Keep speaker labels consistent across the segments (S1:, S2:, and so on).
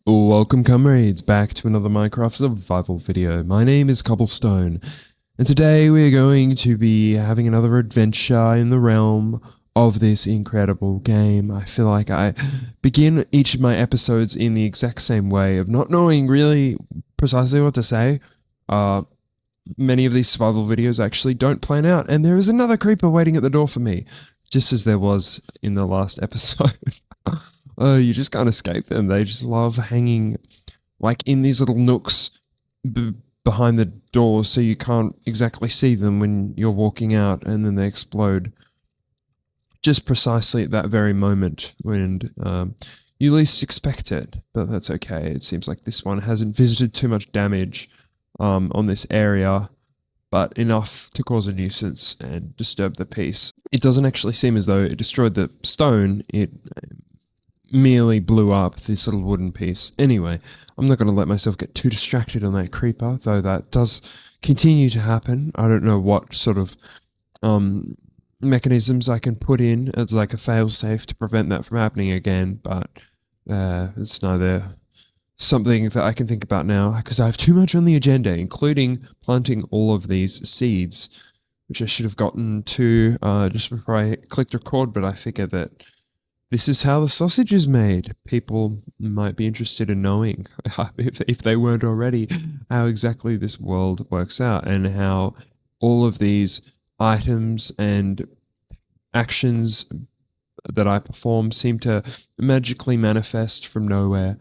S1: Welcome comrades back to another Minecraft survival video. My name is Cobblestone, and today we're going to be having another adventure in the realm of this incredible game. I feel like I begin each of my episodes in the exact same way of not knowing really precisely what to say. Many of these survival videos actually don't plan out, and there is another creeper waiting at the door for me, just as there was in the last episode. You just can't escape them. They just love hanging like in these little nooks behind the door, so you can't exactly see them when you're walking out, and then they explode just precisely at that very moment when you least expect it. But that's okay. It seems like this one hasn't visited too much damage on this area, but enough to cause a nuisance and disturb the peace. It doesn't actually seem as though it destroyed the stone. It merely blew up this little wooden piece. Anyway, I'm not going to let myself get too distracted on that creeper, though that does continue to happen. I don't know what sort of mechanisms I can put in as like a failsafe to prevent that from happening again, but it's neither something that I can think about now, because I have too much on the agenda, including planting all of these seeds, which I should have gotten to just before I clicked record, but I figured that this is how the sausage is made. People might be interested in knowing, if they weren't already, how exactly this world works out and how all of these items and actions that I perform seem to magically manifest from nowhere,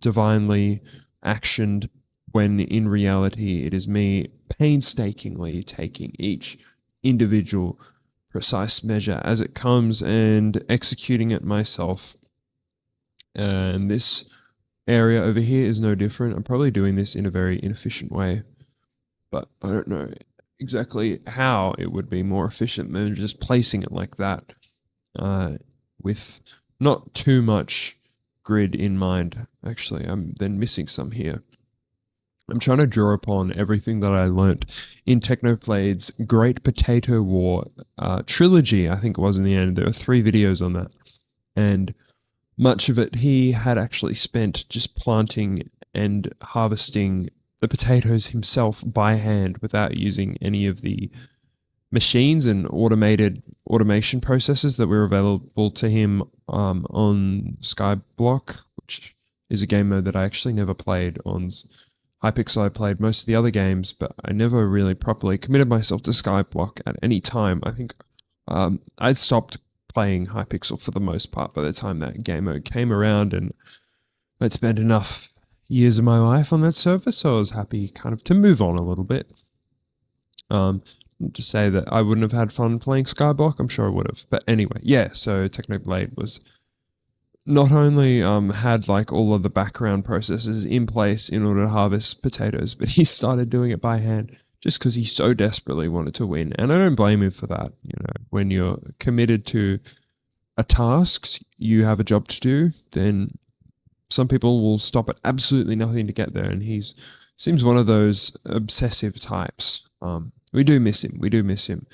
S1: divinely actioned, when in reality it is me painstakingly taking each individual precise measure as it comes and executing it myself. And this area over here is no different. I'm probably doing this in a very inefficient way, but I don't know exactly how it would be more efficient than just placing it like that, with not too much grid in mind. Actually, I'm then missing some here. I'm trying to draw upon everything that I learnt in Technoblade's Great Potato War trilogy, I think it was in the end. There were 3 videos on that. And much of it he had actually spent just planting and harvesting the potatoes himself by hand without using any of the machines and automation processes that were available to him on Skyblock, which is a game mode that I actually never played on Hypixel. I played most of the other games, but I never really properly committed myself to Skyblock at any time. I think I'd stopped playing Hypixel for the most part by the time that game mode came around, and I'd spent enough years of my life on that server, so I was happy kind of to move on a little bit. To say that I wouldn't have had fun playing Skyblock, I'm sure I would have. But anyway, yeah, so Technoblade was not only had like all of the background processes in place in order to harvest potatoes, but he started doing it by hand just because he so desperately wanted to win. And I don't blame him for that. You know, when you're committed to a task, you have a job to do, then some people will stop at absolutely nothing to get there. And seems one of those obsessive types. We do miss him.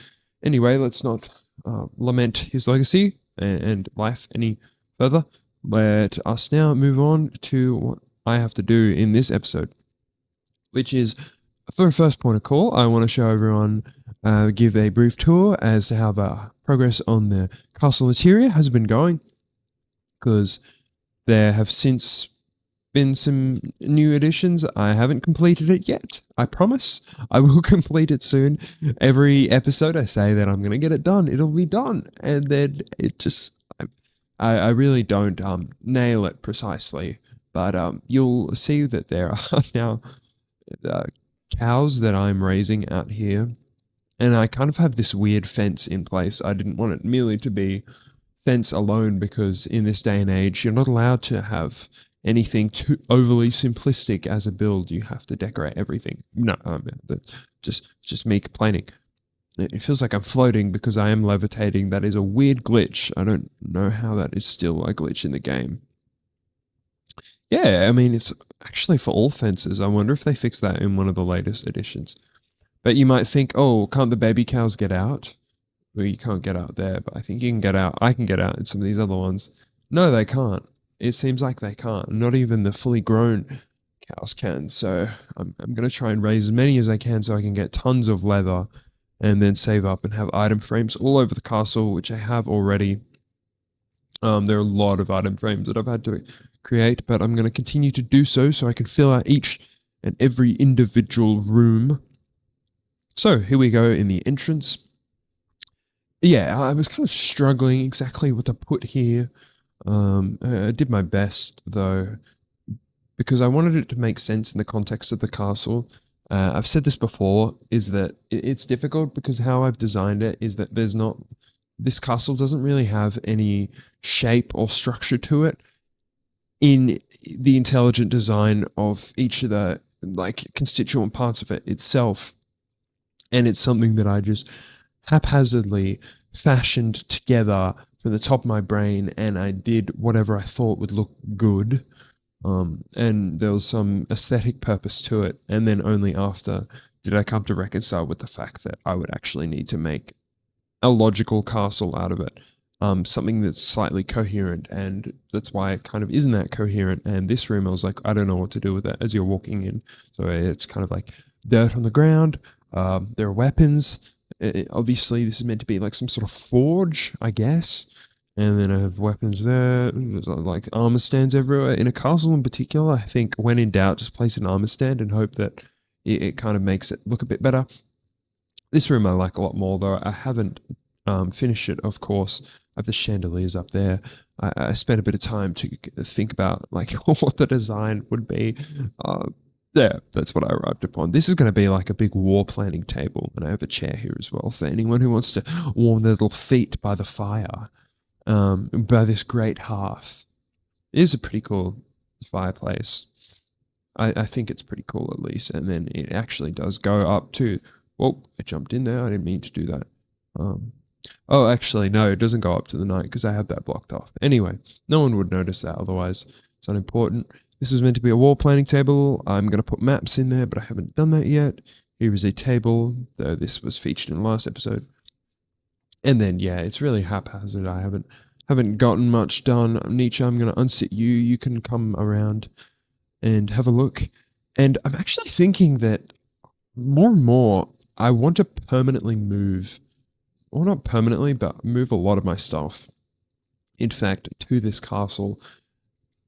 S1: Anyway, let's not lament his legacy and life any further. Let us now move on to what I have to do in this episode, which is, for a first point of call, I want to show everyone, give a brief tour as to how the progress on the castle interior has been going, because there have since been some new additions. I haven't completed it yet. I promise I will complete it soon. Every episode I say that I'm going to get it done. It'll be done. And then it just, I really don't nail it precisely, but you'll see that there are now cows that I'm raising out here, and I kind of have this weird fence in place. I didn't want it merely to be fence alone, because in this day and age, you're not allowed to have anything too overly simplistic as a build. You have to decorate everything. No, that's just me complaining. It feels like I'm floating because I am levitating. That is a weird glitch. I don't know how that is still a glitch in the game. Yeah, I mean, it's actually for all fences. I wonder if they fixed that in one of the latest editions. But you might think, oh, can't the baby cows get out? Well, you can't get out there, but I think you can get out. I can get out in some of these other ones. No, they can't. it seems like they can't. Not even the fully grown cows can. So I'm going to try and raise as many as I can so I can get tons of leather and then save up and have item frames all over the castle, which I have already. There are a lot of item frames that I've had to create, but I'm going to continue to do so I can fill out each and every individual room. So here we go in the entrance. Yeah, I was kind of struggling exactly what to put here. I did my best though, because I wanted it to make sense in the context of the castle. I've said this before, is that it's difficult because how I've designed it is that this castle doesn't really have any shape or structure to it in the intelligent design of each of the constituent parts of it itself. And it's something that I just haphazardly fashioned together from the top of my brain, and I did whatever I thought would look good. And there was some aesthetic purpose to it, and then only after did I come to reconcile with the fact that I would actually need to make a logical castle out of it. Something that's slightly coherent, and that's why it kind of isn't that coherent. And this room, I was like, I don't know what to do with it as you're walking in. So it's kind of like dirt on the ground. There are weapons. Obviously, this is meant to be like some sort of forge, I guess. And then I have weapons there. There's like armor stands everywhere. In a castle in particular, I think when in doubt, just place an armor stand and hope that it kind of makes it look a bit better. This room I like a lot more, though. I haven't finished it, of course. I have the chandeliers up there. I spent a bit of time to think about like what the design would be. Yeah, that's what I arrived upon. This is going to be like a big war planning table, and I have a chair here as well for anyone who wants to warm their little feet by the fire, by this great hearth. It is a pretty cool fireplace. I think it's pretty cool at least, and then it actually does go up to. Whoa! I jumped in there. I didn't mean to do that. Oh, actually, no, it doesn't go up to the night because I have that blocked off. Anyway, no one would notice that otherwise. It's unimportant. This is meant to be a wall planning table. I'm going to put maps in there, but I haven't done that yet. Here is a table, though this was featured in the last episode. And then, yeah, it's really haphazard. I haven't gotten much done. Nietzsche, I'm going to unsit you. You can come around and have a look. And I'm actually thinking that more and more, I want to permanently move, or not permanently, but move a lot of my stuff, in fact, to this castle,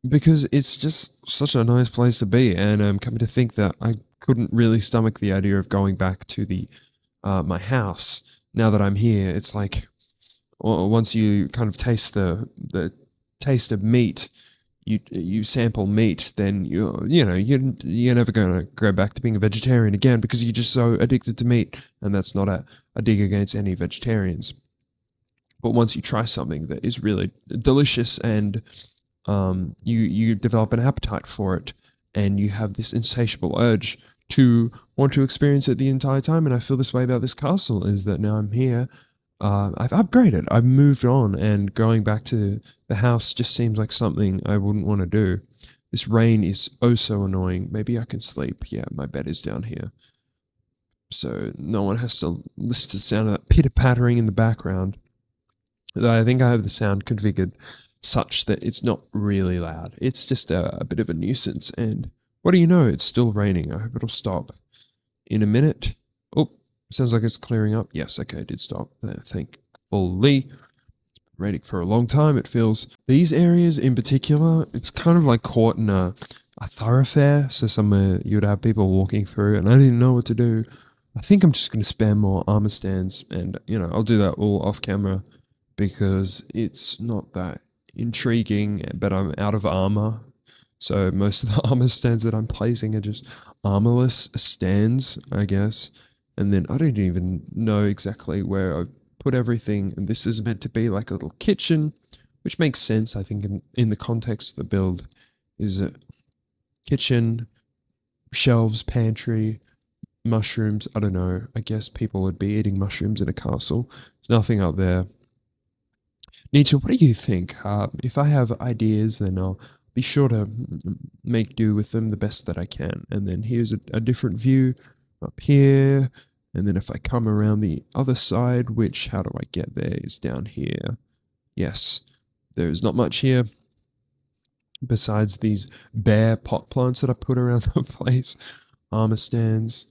S1: because it's just such a nice place to be. And I'm coming to think that I couldn't really stomach the idea of going back to my house now that I'm here. It's like once you kind of taste the taste of meat, you sample meat, then you're never going to go back to being a vegetarian again because you're just so addicted to meat. And that's not a dig against any vegetarians. But once you try something that is really delicious and you develop an appetite for it, and you have this insatiable urge to want to experience it the entire time. And I feel this way about this castle, is that now I'm here, I've upgraded, I've moved on, and going back to the house just seems like something I wouldn't want to do. This rain is oh so annoying. Maybe I can sleep. Yeah, my bed is down here, so no one has to listen to the sound of that pitter-pattering in the background. I think I have the sound configured such that it's not really loud. It's just a bit of a nuisance. And what do you know? It's still raining. I hope it'll stop in a minute. Oh, sounds like it's clearing up. Yes, okay, it did stop. Thankfully. It's been raining for a long time, it feels. These areas in particular, it's kind of like caught in a thoroughfare. So somewhere you would have people walking through, and I didn't know what to do. I think I'm just going to spam more armor stands, and I'll do that all off camera because it's not that intriguing, but I'm out of armor, so most of the armor stands that I'm placing are just armorless stands, I guess. And then I don't even know exactly where I put everything, and this is meant to be like a little kitchen, which makes sense, I think, in the context of the build. Is a kitchen, shelves, pantry, mushrooms. I don't know, I guess people would be eating mushrooms in a castle. There's nothing up there. Nietzsche, what do you think? If I have ideas, then I'll be sure to make do with them the best that I can. And then here's a different view up here. And then if I come around the other side, which, how do I get there, is down here. Yes, there's not much here. besides these bare pot plants that I put around the place, armor stands.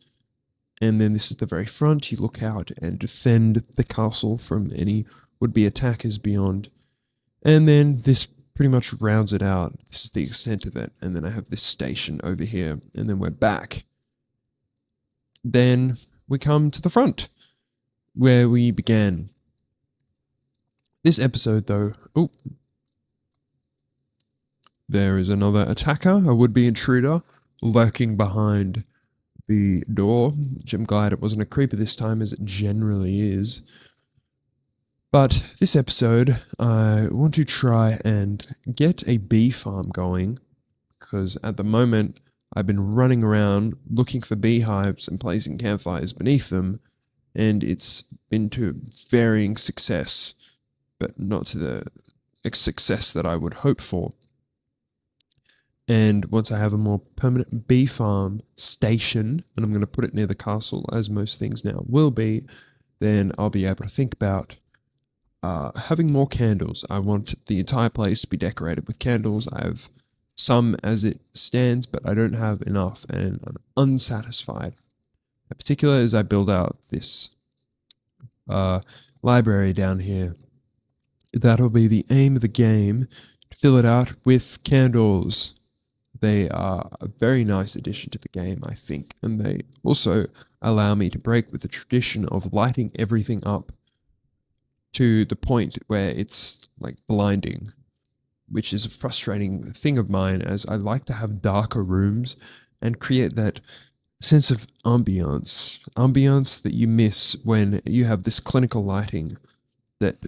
S1: And then this is the very front. You look out and defend the castle from any would-be attackers beyond. And then this pretty much rounds it out. This is the extent of it. And then I have this station over here. And then we're back. Then we come to the front, where we began. This episode, though... Oh. There is another attacker, a would-be intruder, lurking behind the door, which I'm glad it wasn't a creeper this time, as it generally is. But this episode, I want to try and get a bee farm going, because at the moment, I've been running around looking for beehives and placing campfires beneath them, and it's been to varying success, but not to the success that I would hope for. And once I have a more permanent bee farm station, and I'm going to put it near the castle, as most things now will be, then I'll be able to think about having more candles. I want the entire place to be decorated with candles. I have some as it stands, but I don't have enough, and I'm unsatisfied. In particular, as I build out this library down here, that'll be the aim of the game, to fill it out with candles. They are a very nice addition to the game, I think, and they also allow me to break with the tradition of lighting everything up to the point where it's like blinding, which is a frustrating thing of mine, as I like to have darker rooms and create that sense of ambiance that you miss when you have this clinical lighting that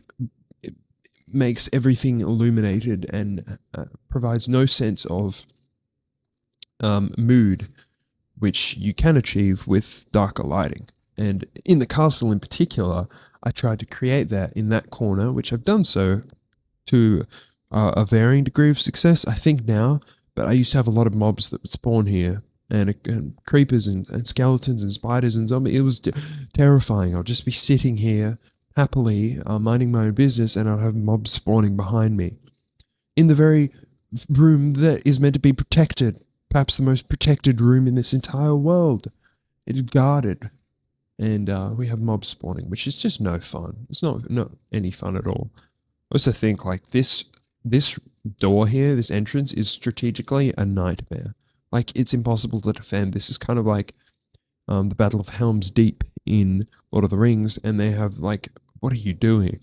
S1: makes everything illuminated and provides no sense of mood, which you can achieve with darker lighting. And in the castle in particular, I tried to create that in that corner, which I've done so to a varying degree of success, I think now, but I used to have a lot of mobs that would spawn here, and creepers and skeletons and spiders and zombies. It was terrifying. I'll just be sitting here happily, minding my own business, and I'll have mobs spawning behind me. In the very room that is meant to be protected, perhaps the most protected room in this entire world. It is guarded. And we have mobs spawning, which is just no fun. It's not any fun at all. I also think, like, this door here, this entrance, is strategically a nightmare. Like, it's impossible to defend. This is kind of like the Battle of Helm's Deep in Lord of the Rings, and they have, like, what are you doing?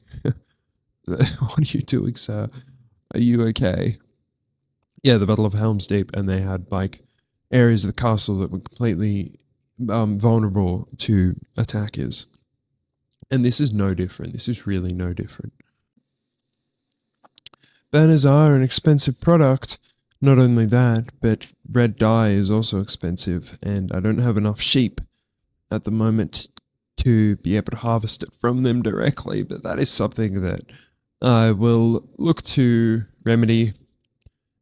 S1: What are you doing, sir? Are you okay? Yeah, the Battle of Helm's Deep, and they had, like, areas of the castle that were completely vulnerable to attackers. And this is no different. This is really no different. Banners are an expensive product. Not only that, but red dye is also expensive, and I don't have enough sheep at the moment to be able to harvest it from them directly, but that is something that I will look to remedy.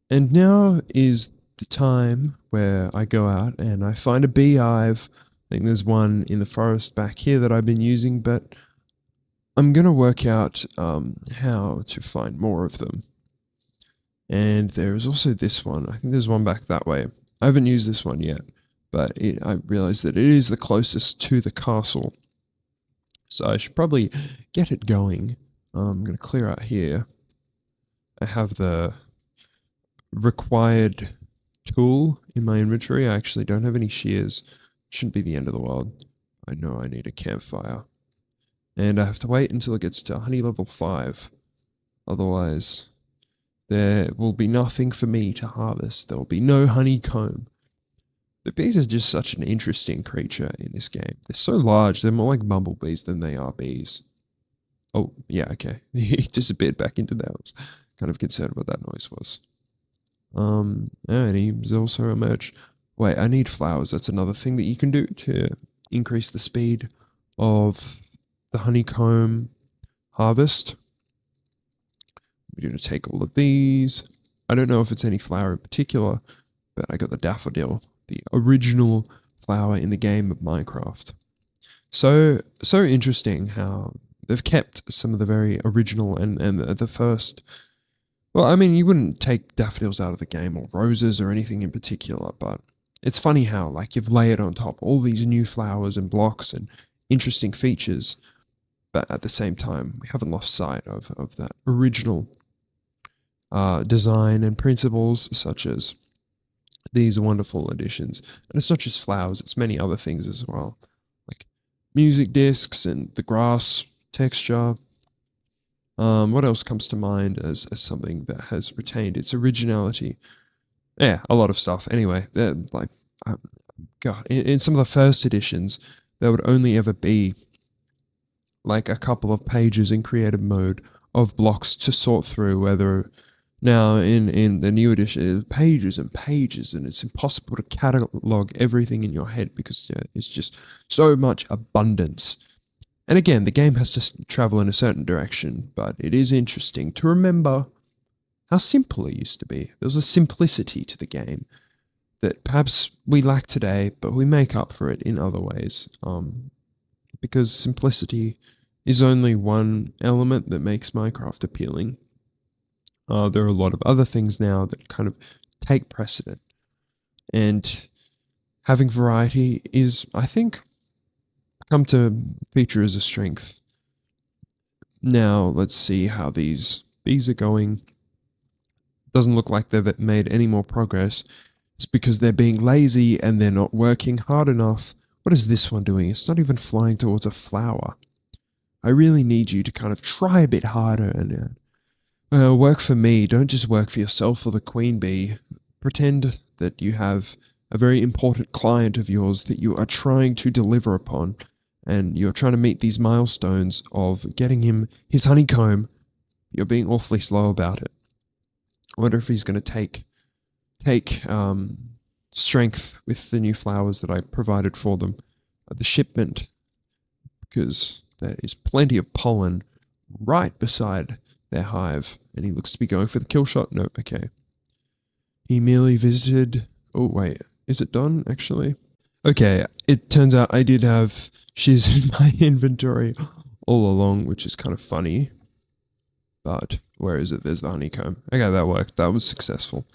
S1: And now is the time where I go out and I find a beehive. I think there's one in the forest back here that I've been using, but I'm going to work out how to find more of them. And there is also this one. I think there's one back that way. I haven't used this one yet, but I realized that it is the closest to the castle. So I should probably get it going. I'm going to clear out here. I have the required tool in my inventory. I actually don't have any shears. Shouldn't be the end of the world. I know I need a campfire. And I have to wait until it gets to honey level 5. Otherwise, there will be nothing for me to harvest. There will be no honeycomb. The bees are just such an interesting creature in this game. They're so large, they're more like bumblebees than they are bees. Oh, yeah, okay. He disappeared back into that. I was kind of concerned what that noise was. And he's also emerged. Wait, I need flowers. That's another thing that you can do to increase the speed of the honeycomb harvest. We're going to take all of these. I don't know if it's any flower in particular, but I got the daffodil, the original flower in the game of Minecraft. So interesting how they've kept some of the very original and the first Well, I mean, you wouldn't take daffodils out of the game or roses or anything in particular, but it's funny how, like, you've layered on top all these new flowers and blocks and interesting features, but at the same time, we haven't lost sight of that original design and principles, such as these wonderful additions. And it's not just flowers, it's many other things as well, like music discs and the grass texture. What else comes to mind as something that has retained its originality? Yeah, a lot of stuff. Anyway, like, um, God, in some of the first editions, there would only ever be like a couple of pages in creative mode of blocks to sort through. Whether now in the new edition, pages and pages, and it's impossible to catalog everything in your head because it's just so much abundance. And again, the game has to travel in a certain direction, but it is interesting to remember how simple it used to be. There was a simplicity to the game that perhaps we lack today, but we make up for it in other ways. Because simplicity is only one element that makes Minecraft appealing. There are a lot of other things now that kind of take precedent. And having variety is, I think, come to feature as a strength. Now, let's see how these bees are going. Doesn't look like they've made any more progress. It's because they're being lazy and they're not working hard enough. What is this one doing? It's not even flying towards a flower. I really need you to kind of try a bit harder and work for me. Don't just work for yourself or the queen bee. Pretend that you have a very important client of yours that you are trying to deliver upon, and you're trying to meet these milestones of getting him his honeycomb. You're being awfully slow about it. I wonder if he's going to take strength with the new flowers that I provided for them at the shipment, because there is plenty of pollen right beside their hive, and he looks to be going for the kill shot. No, okay. He merely visited. Oh, wait. Is it done, actually? Okay, it turns out I did have she's in my inventory all along, which is kind of funny. But where is it? There's the honeycomb. Okay, that worked. That was successful.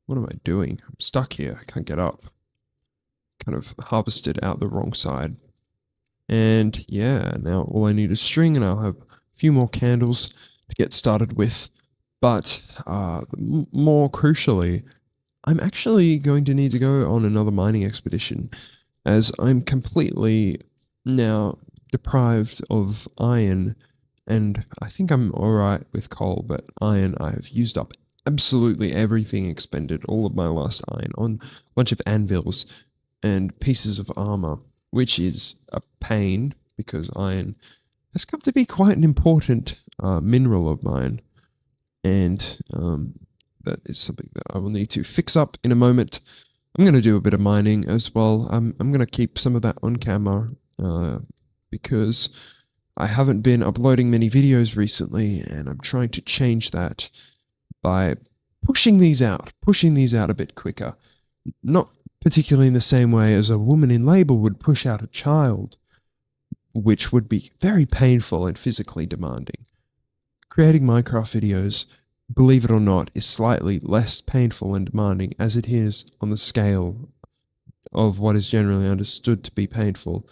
S1: What am I doing? I'm stuck here. I can't get up. Kind of harvested out the wrong side. And yeah, now all I need is string, and I'll have a few more candles to get started with. But more crucially, I'm actually going to need to go on another mining expedition, as I'm completely now deprived of iron, and I think I'm alright with coal, but iron, I have used up absolutely everything, expended all of my last iron on a bunch of anvils and pieces of armor, which is a pain because iron has come to be quite an important mineral of mine, and that is something that I will need to fix up in a moment. I'm going to do a bit of mining as well. I'm going to keep some of that on camera because I haven't been uploading many videos recently, and I'm trying to change that by pushing these out a bit quicker. Not particularly in the same way as a woman in labor would push out a child, which would be very painful and physically demanding. Creating Minecraft videos, believe it or not, is slightly less painful and demanding as it is on the scale of what is generally understood to be painful.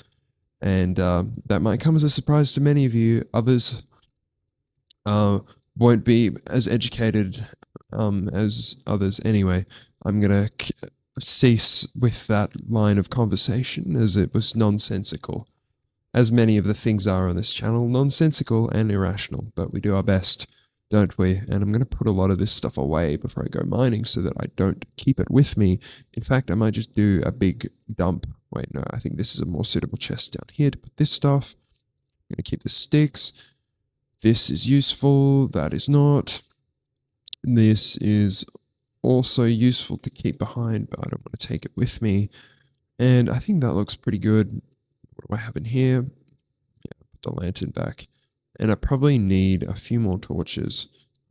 S1: And that might come as a surprise to many of you. Others won't be as educated as others. Anyway, I'm going to cease with that line of conversation, as it was nonsensical. As many of the things are on this channel, nonsensical and irrational, but we do our best, don't we? And I'm going to put a lot of this stuff away before I go mining so that I don't keep it with me. In fact, I might just do a big dump. Wait, no, I think this is a more suitable chest down here to put this stuff. I'm going to keep the sticks. This is useful. That is not. This is also useful to keep behind, but I don't want to take it with me. And I think that looks pretty good. What do I have in here? Yeah, put the lantern back. And I probably need a few more torches,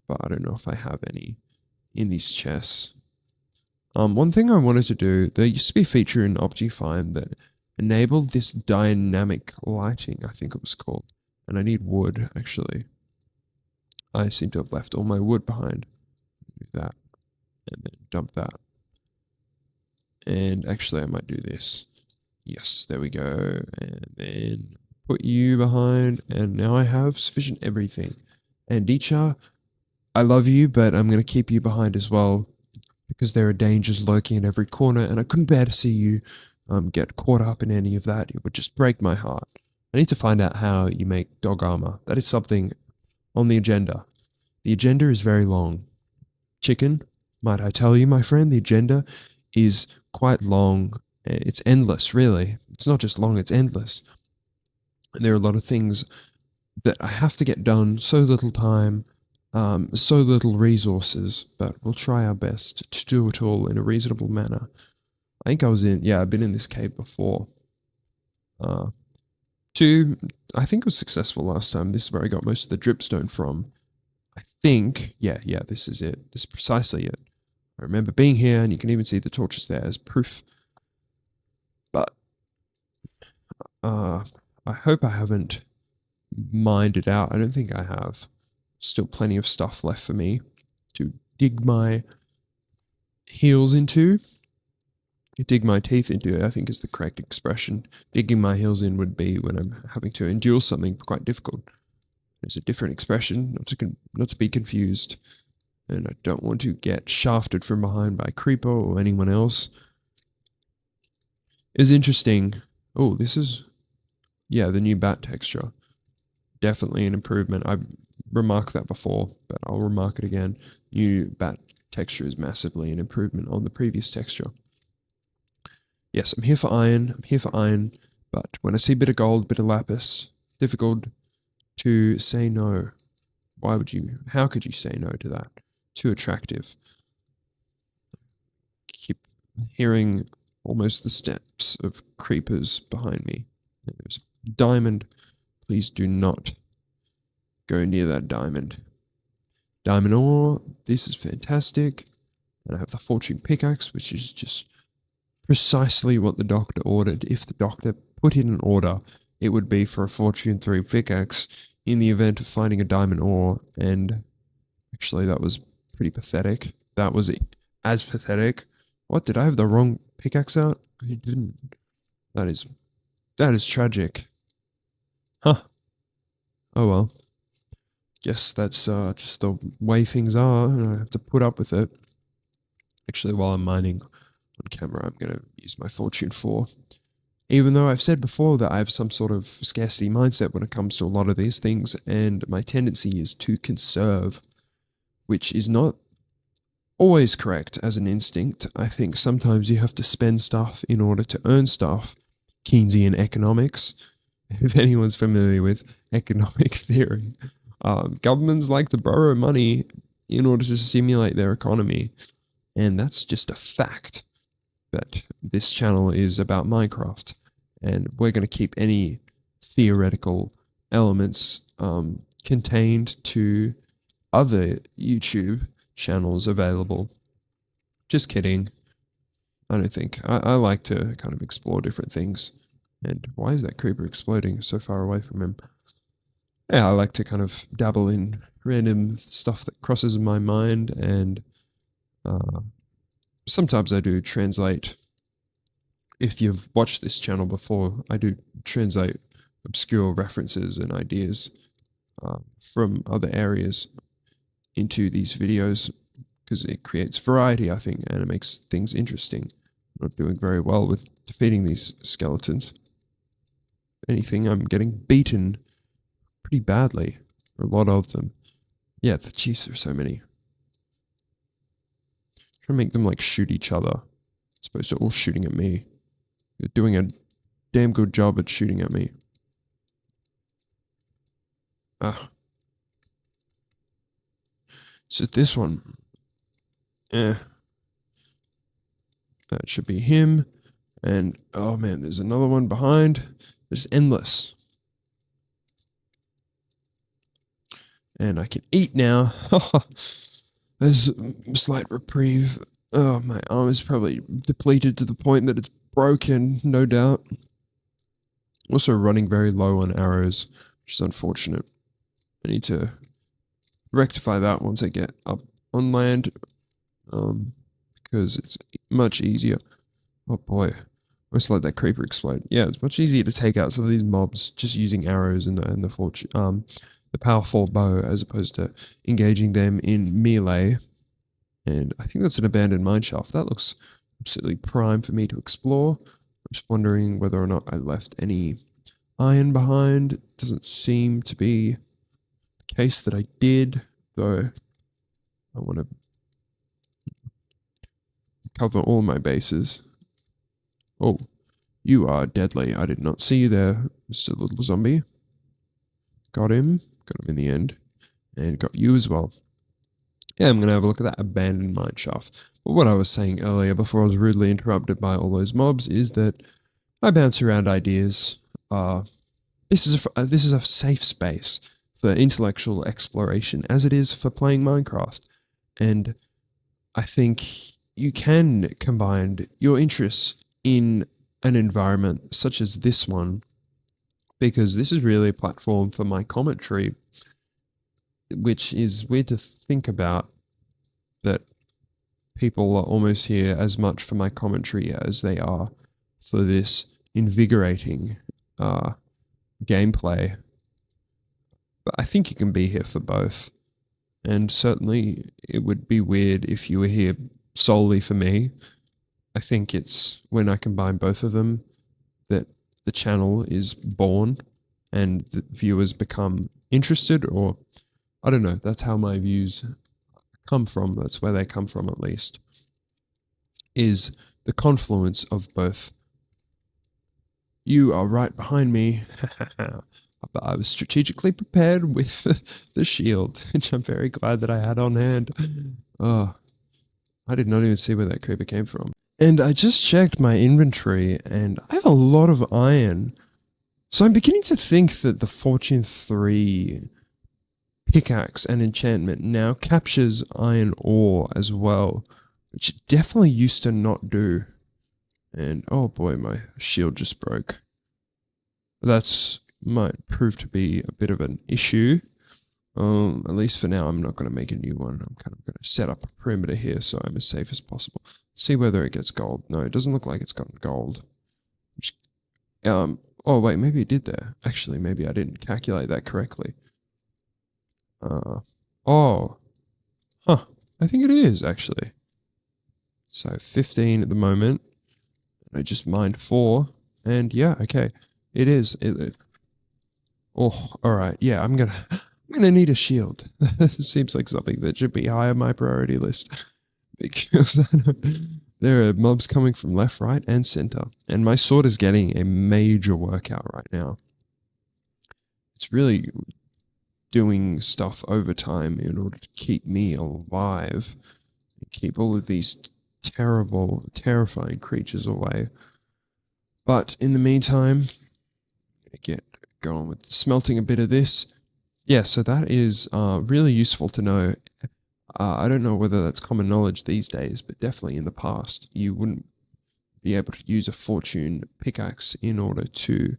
S1: but I don't know if I have any in these chests. One thing I wanted to do, there used to be a feature in Optifine that enabled this dynamic lighting, I think it was called. And I need wood, actually. I seem to have left all my wood behind. that, and then dump that. And actually, I might do this. Yes, there we go. And then put you behind, and now I have sufficient everything. And Dicha, I love you, but I'm going to keep you behind as well, because there are dangers lurking in every corner, and I couldn't bear to see you get caught up in any of that. It would just break my heart. I need to find out how you make dog armor. That is something on the agenda. The agenda is very long. Chicken, might I tell you, my friend, the agenda is quite long. It's endless, really. It's not just long, it's endless. And there are a lot of things that I have to get done, so little time, so little resources, but we'll try our best to do it all in a reasonable manner. I think I've been in this cave before. I think it was successful last time. This is where I got most of the dripstone from. I think, yeah, this is it. This is precisely it. I remember being here, and you can even see the torches there as proof. But I hope I haven't mined it out. I don't think I have. Still plenty of stuff left for me to dig my heels into. Dig my teeth into, I think is the correct expression. Digging my heels in would be when I'm having to endure something quite difficult. There's a different expression, not to be confused. And I don't want to get shafted from behind by Creeper or anyone else. It's interesting. Oh, this is, yeah, the new bat texture. Definitely an improvement. I've remarked that before, but I'll remark it again. New bat texture is massively an improvement on the previous texture. Yes, I'm here for iron, but when I see a bit of gold, bit of lapis, difficult to say no. How could you say no to that? Too attractive. Keep hearing almost the steps of creepers behind me. There's a diamond. Please do not go near that diamond. Diamond ore, this is fantastic. And I have the fortune pickaxe, which is just precisely what the doctor ordered. If the doctor put in an order, it would be for a fortune 3 pickaxe in the event of finding a diamond ore. And actually, that was pretty pathetic. That was as pathetic. What, did I have the wrong pickaxe out? I didn't. That is tragic. Huh. Oh well. Guess that's just the way things are, and I have to put up with it. Actually, while I'm mining on camera, I'm going to use my fortune 4. Even though I've said before that I have some sort of scarcity mindset when it comes to a lot of these things, and my tendency is to conserve, which is not always correct as an instinct. I think sometimes you have to spend stuff in order to earn stuff. Keynesian economics, if anyone's familiar with economic theory. Governments like to borrow money in order to stimulate their economy, and that's just a fact. But this channel is about Minecraft, and we're going to keep any theoretical elements contained to other YouTube channels available. Just kidding. I don't think. I like to kind of explore different things. And why is that creeper exploding so far away from him? Yeah, I like to kind of dabble in random stuff that crosses my mind, and sometimes I do translate. If you've watched this channel before, I do translate obscure references and ideas from other areas into these videos, because it creates variety, I think, and it makes things interesting. I'm not doing very well with defeating these skeletons. If anything, I'm getting beaten pretty badly, for a lot of them. Yeah, jeez, there's so many. Try to make them like shoot each other, as opposed to all shooting at me. You're doing a damn good job at shooting at me. Ah. So this one. That should be him. And, oh man, there's another one behind. There's endless. And I can eat now. There's a slight reprieve. Oh, my arm is probably depleted to the point that it's broken, no doubt. Also running very low on arrows, which is unfortunate. I need to rectify that once I get up on land. because it's much easier. Oh boy, almost let that creeper explode. Yeah, it's much easier to take out some of these mobs just using arrows and the powerful bow as opposed to engaging them in melee. And I think that's an abandoned mineshaft. That looks absolutely prime for me to explore. I'm just wondering whether or not I left any iron behind. Doesn't seem to be the case that I did, though I want to cover all my bases. Oh, you are deadly. I did not see you there, Mr. Little Zombie. Got him. Got him in the end. And got you as well. Yeah, I'm going to have a look at that abandoned mine shaft. But what I was saying earlier before I was rudely interrupted by all those mobs is that I bounce around ideas. This is a safe space for intellectual exploration, as it is for playing Minecraft. And I think you can combine your interests in an environment such as this one, because this is really a platform for my commentary, which is weird to think about, that people are almost here as much for my commentary as they are for this invigorating gameplay. But I think you can be here for both. And certainly it would be weird if you were here solely for me. I think it's when I combine both of them that the channel is born and the viewers become interested, or I don't know, that's how my views come from. That's where they come from, at least, is the confluence of both. You are right behind me. But I was strategically prepared with the shield, which I'm very glad that I had on hand. Oh, I did not even see where that creeper came from. And I just checked my inventory, and I have a lot of iron. So I'm beginning to think that the Fortune 3 pickaxe and enchantment now captures iron ore as well, which it definitely used to not do. And oh boy, my shield just broke. That's might prove to be a bit of an issue. At least for now, I'm not going to make a new one. I'm kind of going to set up a perimeter here so I'm as safe as possible. See whether it gets gold. No, it doesn't look like it's gotten gold. Oh wait, maybe it did there. Actually, maybe I didn't calculate that correctly. Oh, huh. I think it is actually. So 15 at the moment. I just mined 4, and yeah, okay, it is. Oh, all right. Yeah, I'm gonna need a shield. Seems like something that should be high on my priority list, because there are mobs coming from left, right, and center, and my sword is getting a major workout right now. It's really doing stuff over time in order to keep me alive, and keep all of these terrible, terrifying creatures away. But in the meantime, I get going with smelting a bit of this. Yeah, so that is really useful to know. I don't know whether that's common knowledge these days, but definitely in the past, you wouldn't be able to use a fortune pickaxe in order to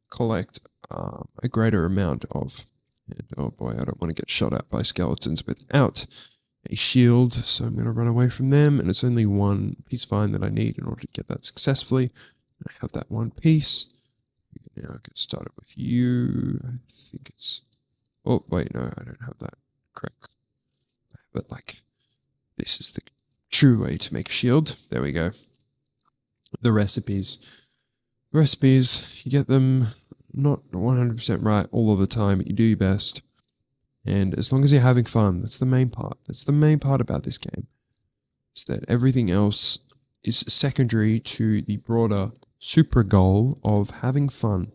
S1: collect a greater amount of... And oh boy, I don't want to get shot at by skeletons without a shield, so I'm going to run away from them, and it's only one piece of iron that I need in order to get that successfully. I have that one piece. Now get started with you. I think it's... Oh, wait, no, I don't have that correct. But, like, this is the true way to make a shield. There we go. The recipes. You get them not 100% right all of the time, but you do your best. And as long as you're having fun, that's the main part. That's the main part about this game. Is that everything else is secondary to the broader super goal of having fun.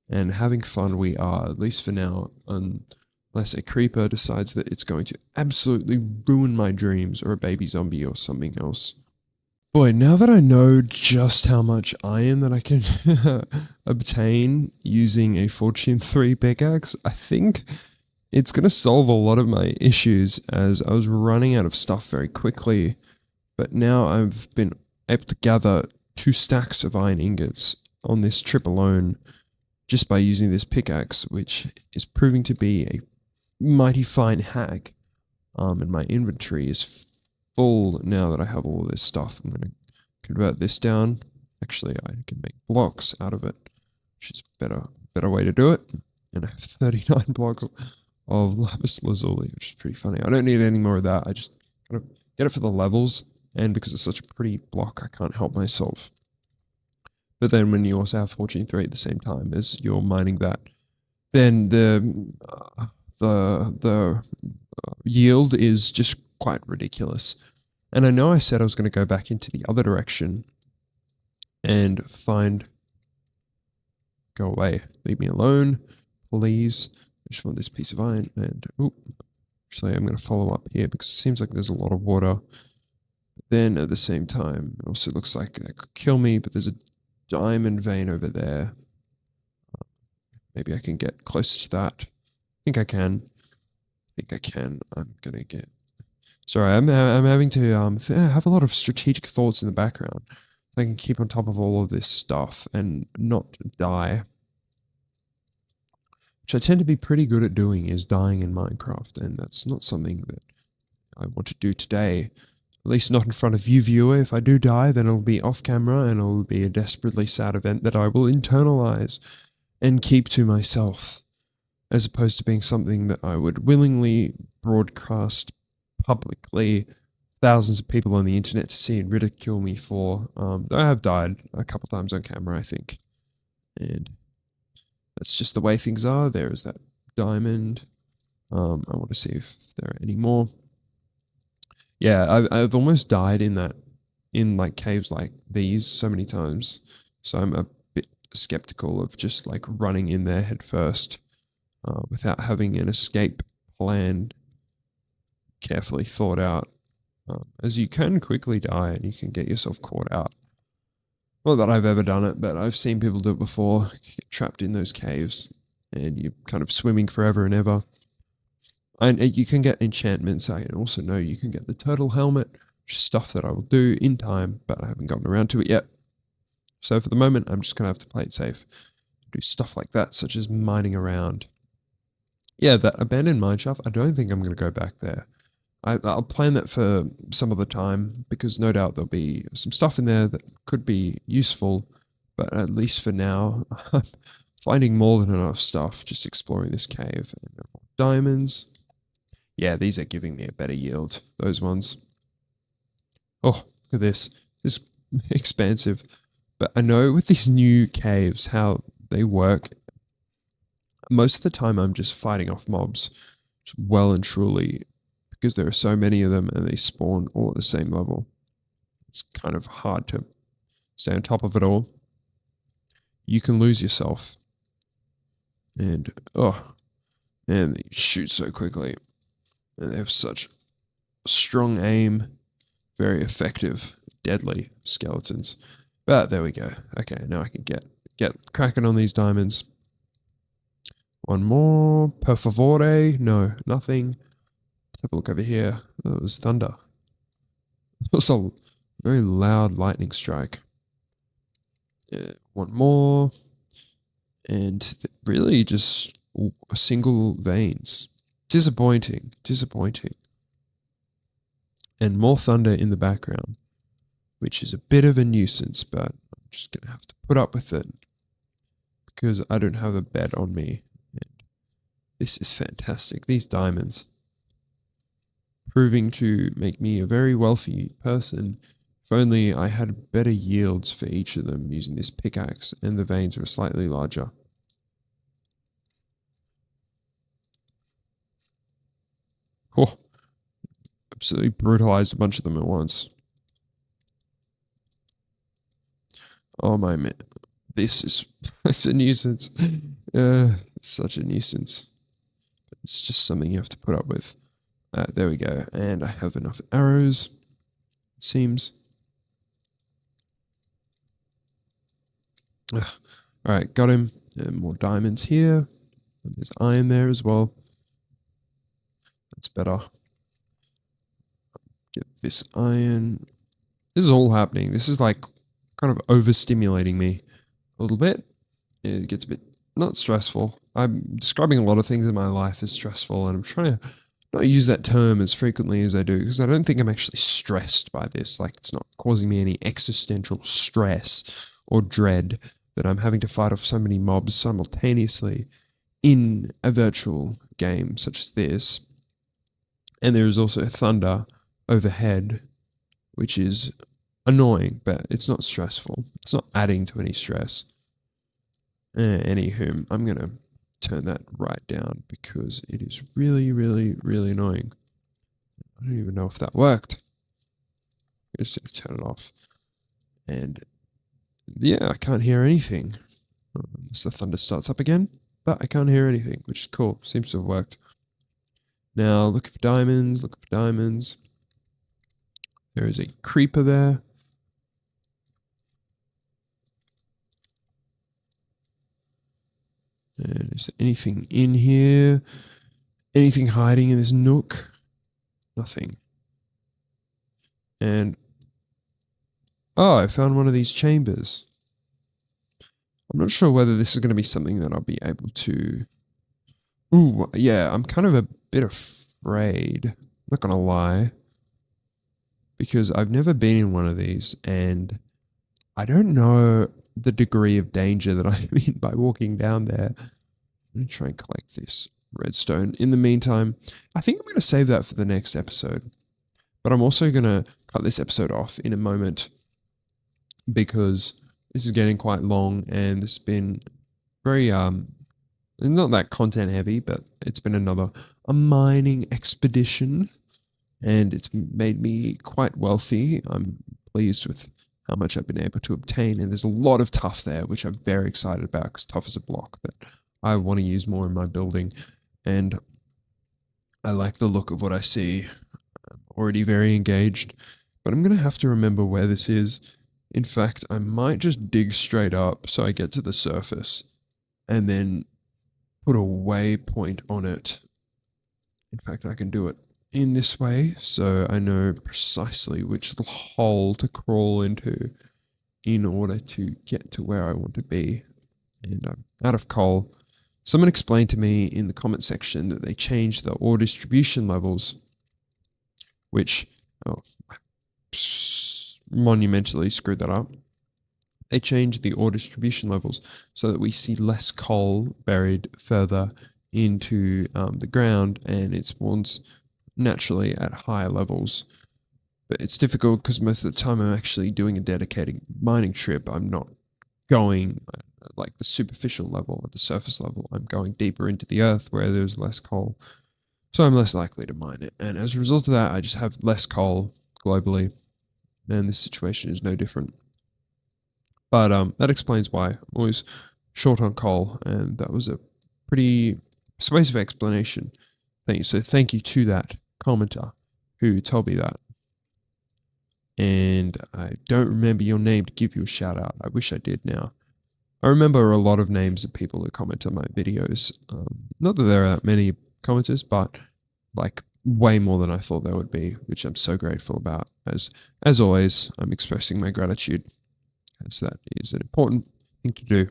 S1: And having fun we are, at least for now, unless a creeper decides that it's going to absolutely ruin my dreams, or a baby zombie or something else. Boy, now that I know just how much iron that I can obtain using a Fortune 3 pickaxe, I think it's going to solve a lot of my issues, as I was running out of stuff very quickly. But now I've been able to gather 2 stacks of iron ingots on this trip alone, just by using this pickaxe, which is proving to be a mighty fine hack. And my inventory is full now that I have all of this stuff. I'm going to convert this down. Actually, I can make blocks out of it, which is better way to do it. And I have 39 blocks of lapis lazuli, which is pretty funny. I don't need any more of that. I just kind of get it for the levels, and because it's such a pretty block, I can't help myself. But then when you also have Fortune 3 at the same time as you're mining that, then the yield is just quite ridiculous. And I know I said I was going to go back into the other direction and go away, leave me alone, please. I just want this piece of iron, and actually I'm going to follow up here because it seems like there's a lot of water. But then at the same time, it also looks like that could kill me, but there's a diamond vein over there. Maybe I can get close to that. I think I can. I'm going to get... Sorry, I'm having to have a lot of strategic thoughts in the background. I can keep on top of all of this stuff and not die. Which I tend to be pretty good at doing, is dying in Minecraft, and that's not something that I want to do today. At least not in front of you, viewer. If I do die, then it'll be off camera, and it'll be a desperately sad event that I will internalize and keep to myself, as opposed to being something that I would willingly broadcast publicly, thousands of people on the internet to see and ridicule me for. I have died a couple times on camera, I think, and that's just the way things are. There is that diamond. I want to see if there are any more. Yeah, I've almost died in like caves like these so many times, so I'm a bit skeptical of just like running in there head first without having an escape plan carefully thought out, as you can quickly die and you can get yourself caught out. Not that I've ever done it, but I've seen people do it before, get trapped in those caves, and you're kind of swimming forever and ever. And you can get enchantments. I also know you can get the turtle helmet, which is stuff that I will do in time, but I haven't gotten around to it yet. So for the moment, I'm just going to have to play it safe. Do stuff like that, such as mining around. Yeah, that abandoned mine shaft, I don't think I'm going to go back there. I'll plan that for some other time, because no doubt there'll be some stuff in there that could be useful, but at least for now, I'm finding more than enough stuff just exploring this cave. Diamonds. Yeah, these are giving me a better yield, those ones. Oh, look at this. This is expansive. But I know with these new caves how they work. Most of the time I'm just fighting off mobs well and truly, because there are so many of them and they spawn all at the same level. It's kind of hard to stay on top of it all. You can lose yourself. And, man, they shoot so quickly. And they have such strong aim, very effective, deadly skeletons. But there we go. Okay, now I can get cracking on these diamonds. One more. Per favore. No, nothing. Let's have a look over here. Oh, it was thunder. It was a very loud lightning strike. One more. And really just single veins. Disappointing. And more thunder in the background, which is a bit of a nuisance, but I'm just going to have to put up with it because I don't have a bed on me. And this is fantastic. These diamonds proving to make me a very wealthy person. If only I had better yields for each of them using this pickaxe, and the veins were slightly larger. Oh, absolutely brutalized a bunch of them at once. Oh my man, this is it's a nuisance. Such a nuisance. It's just something you have to put up with. There we go, and I have enough arrows, it seems. Alright, got him. And more diamonds here. And there's iron there as well. That's better. Get this iron. This is all happening. This is like kind of overstimulating me a little bit. It gets a bit not stressful. I'm describing a lot of things in my life as stressful, and I'm trying to not use that term as frequently as I do, because I don't think I'm actually stressed by this. Like, it's not causing me any existential stress or dread that I'm having to fight off so many mobs simultaneously in a virtual game such as this. And there is also thunder overhead, which is annoying, but it's not stressful. It's not adding to any stress. Anywho, I'm going to turn that right down because it is really, really, really annoying. I don't even know if that worked. I'm just going to turn it off. And yeah, I can't hear anything. Unless the thunder starts up again, but I can't hear anything, which is cool. Seems to have worked. Now, looking for diamonds, looking for diamonds. There is a creeper there. And is there anything in here? Anything hiding in this nook? Nothing. And oh, I found one of these chambers. I'm not sure whether this is going to be something that I'll be able to... Ooh, yeah, I'm kind of a bit afraid. I'm not going to lie. Because I've never been in one of these, and I don't know the degree of danger that I'm in by walking down there. I'm going to try and collect this redstone. In the meantime, I think I'm going to save that for the next episode. But I'm also going to cut this episode off in a moment because this is getting quite long, and this has been very, not that content heavy, but it's been a mining expedition, and it's made me quite wealthy. I'm pleased with how much I've been able to obtain, and there's a lot of tuff there, which I'm very excited about because tuff is a block that I want to use more in my building, and I like the look of what I see. I'm already very engaged, but I'm going to have to remember where this is. In fact, I might just dig straight up so I get to the surface and then put a waypoint on it. In fact, I can do it in this way so I know precisely which hole to crawl into in order to get to where I want to be. And I'm out of coal. Someone explained to me in the comment section that they changed the ore distribution levels, which monumentally screwed that up. They changed the ore distribution levels so that we see less coal buried further into the ground, and it spawns naturally at higher levels. But it's difficult because most of the time I'm actually doing a dedicated mining trip. I'm not going like the superficial level, at the surface level. I'm going deeper into the earth where there's less coal. So I'm less likely to mine it. And as a result of that, I just have less coal globally. And this situation is no different. But that explains why I'm always short on coal. And that was a pretty persuasive explanation. Thank you. So thank you to that commenter who told me that. And I don't remember your name to give you a shout out. I wish I did now. I remember a lot of names of people who comment on my videos. Not that there are that many commenters, but like way more than I thought there would be, which I'm so grateful about. As always, I'm expressing my gratitude, as that is an important thing to do.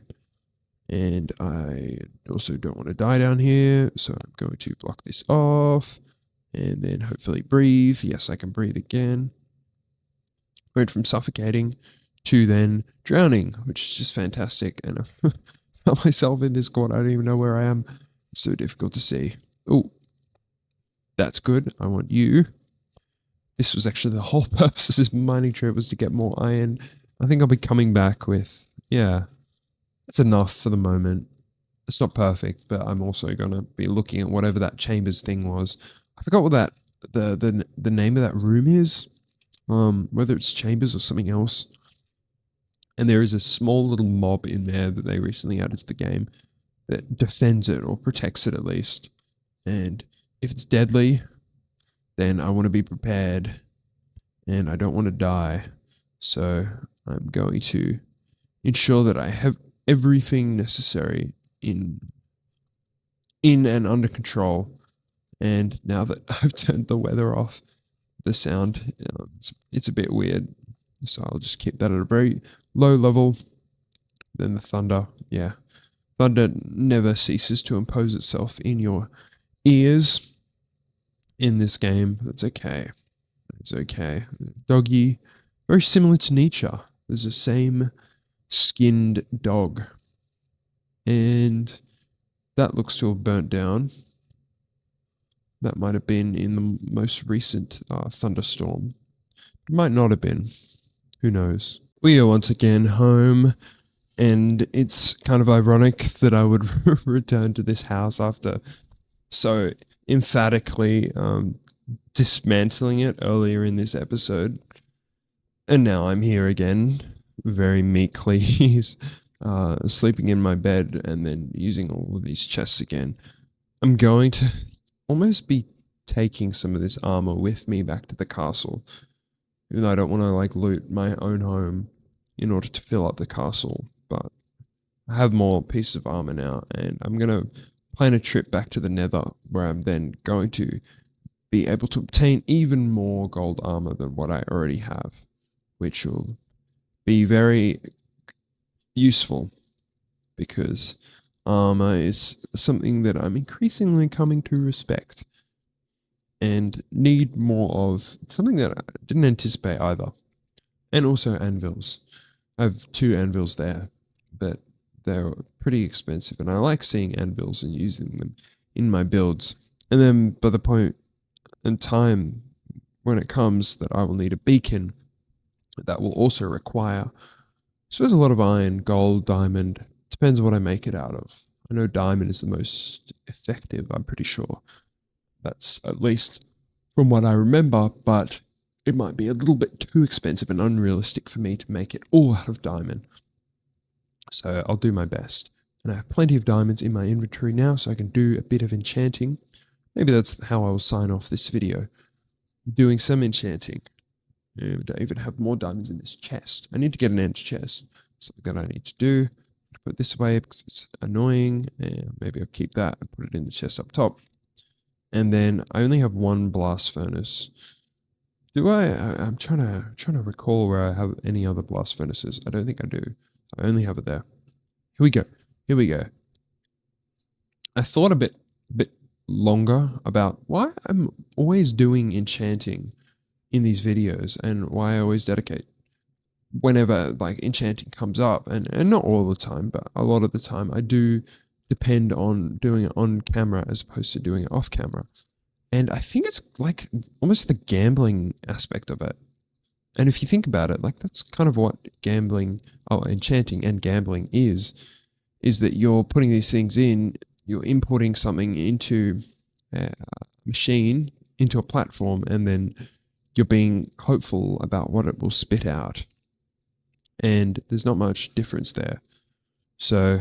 S1: And I also don't want to die down here, so I'm going to block this off and then hopefully breathe. Yes, I can breathe again. Went from suffocating to then drowning, which is just fantastic. And I found myself in this corner. I don't even know where I am. It's so difficult to see. Oh, that's good. I want you. This was actually the whole purpose of this mining trip, was to get more iron. I think I'll be coming back with, yeah, that's enough for the moment. It's not perfect, but I'm also going to be looking at whatever that chambers thing was. I forgot what that the name of that room is. Whether it's chambers or something else. And there is a small little mob in there that they recently added to the game that defends it, or protects it at least. And if it's deadly, then I want to be prepared, and I don't want to die. So I'm going to ensure that I have everything necessary in and under control. And now that I've turned the weather off, the sound, it's a bit weird. So I'll just keep that at a very low level. Then the thunder, yeah. Thunder never ceases to impose itself in your ears. in this game. That's okay. It's okay. Doggy, very similar to Nietzsche. There's the same skinned dog. And that looks to have burnt down. That might have been in the most recent thunderstorm. It might not have been. Who knows? We are once again home, and it's kind of ironic that I would return to this house after so emphatically dismantling it earlier in this episode. And now I'm here again, very meekly, sleeping in my bed and then using all of these chests again. I'm going to almost be taking some of this armor with me back to the castle, even though I don't want to loot my own home in order to fill up the castle. But I have more pieces of armor now, and I'm going to plan a trip back to the Nether, where I'm then going to be able to obtain even more gold armor than what I already have, which will be very useful because armor is something that I'm increasingly coming to respect and need more of. Something that I didn't anticipate either. And also anvils. I have 2 anvils there, but they're pretty expensive, and I like seeing anvils and using them in my builds. And then by the point in time when it comes that I will need a beacon, that will also require, I suppose, a lot of iron, gold, diamond. Depends what I make it out of. I know diamond is the most effective, I'm pretty sure. That's at least from what I remember, but it might be a little bit too expensive and unrealistic for me to make it all out of diamond. So I'll do my best. And I have plenty of diamonds in my inventory now, so I can do a bit of enchanting. Maybe that's how I will sign off this video. Doing some enchanting. And I even have more diamonds in this chest. I need to get an end chest. Something that I need to do. Put this away because it's annoying. And maybe I'll keep that and put it in the chest up top. And then I only have 1 blast furnace. I'm trying to recall where I have any other blast furnaces. I don't think I do. I only have it there. Here we go. I thought a bit longer about why I'm always doing enchanting in these videos and why I always dedicate whenever enchanting comes up, and not all the time, but a lot of the time I do depend on doing it on camera as opposed to doing it off camera. And I think it's almost the gambling aspect of it. And if you think about it, that's kind of what enchanting and gambling is that you're putting these things in, you're importing something into a machine, into a platform, and then you're being hopeful about what it will spit out. And there's not much difference there. So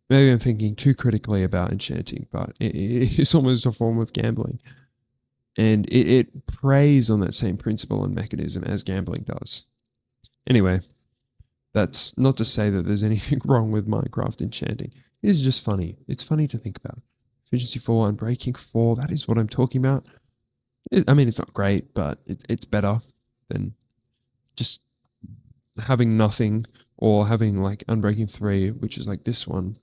S1: maybe I'm thinking too critically about enchanting, but it's almost a form of gambling. And it preys on that same principle and mechanism as gambling does. Anyway, that's not to say that there's anything wrong with Minecraft enchanting. It is just funny. It's funny to think about. Efficiency 4 and breaking 4, that is what I'm talking about. I mean, it's not great, but it's better than just having nothing, or having unbreaking 3, which is like this one,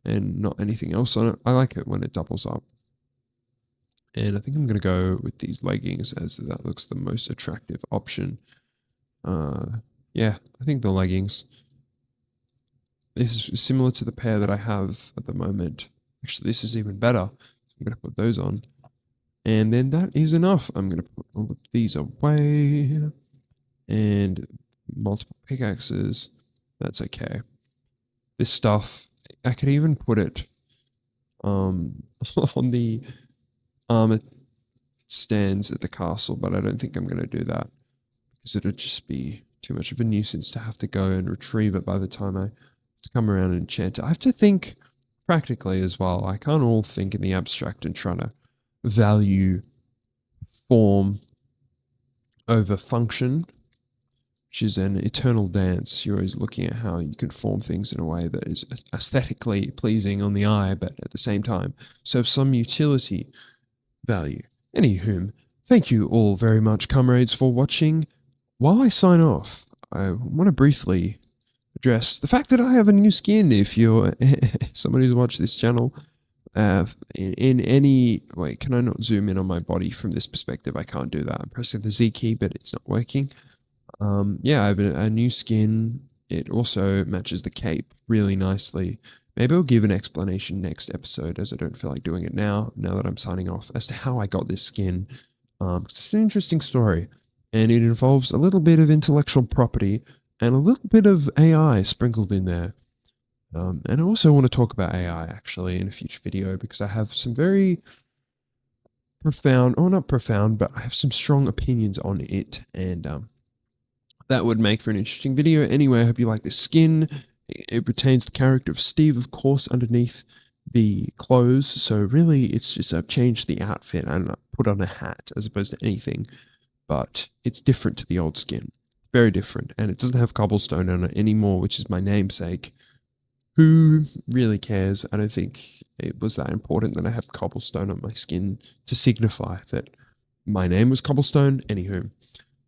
S1: and not anything else on it. I like it when it doubles up. And I think I'm going to go with these leggings, as that looks the most attractive option. Yeah, I think the leggings is similar to the pair that I have at the moment. Actually, this is even better. I'm going to put those on. And then that is enough. I'm going to put all of these away. And multiple pickaxes. That's okay. This stuff, I could even put it on the armor stands at the castle, but I don't think I'm going to do that because it'll just be too much of a nuisance to have to go and retrieve it by the time I have to come around and enchant it. I have to think practically as well. I can't all think in the abstract and try to value form over function, which is an eternal dance. You're always looking at how you can form things in a way that is aesthetically pleasing on the eye, but at the same time serves some utility value. Anywho, thank you all very much, comrades, for watching. While I sign off, I want to briefly address the fact that I have a new skin. If you're someone who's watched this channel in any... Wait, can I not zoom in on my body from this perspective? I can't do that. I'm pressing the Z key, but it's not working. Yeah, I have a new skin. It also matches the cape really nicely. Maybe I'll give an explanation next episode, as I don't feel like doing it now that I'm signing off, as to how I got this skin. It's an interesting story, and it involves a little bit of intellectual property and a little bit of AI sprinkled in there. And I also want to talk about AI, actually, in a future video, because I have some very profound, or not profound, but I have some strong opinions on it, and that would make for an interesting video. Anyway, I hope you like this skin. It retains the character of Steve, of course, underneath the clothes. So really, it's just I've changed the outfit and put on a hat as opposed to anything. But it's different to the old skin. Very different. And it doesn't have cobblestone on it anymore, which is my namesake. Who really cares? I don't think it was that important that I have cobblestone on my skin to signify that my name was Cobblestone. Anywho,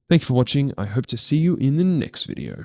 S1: thank you for watching. I hope to see you in the next video.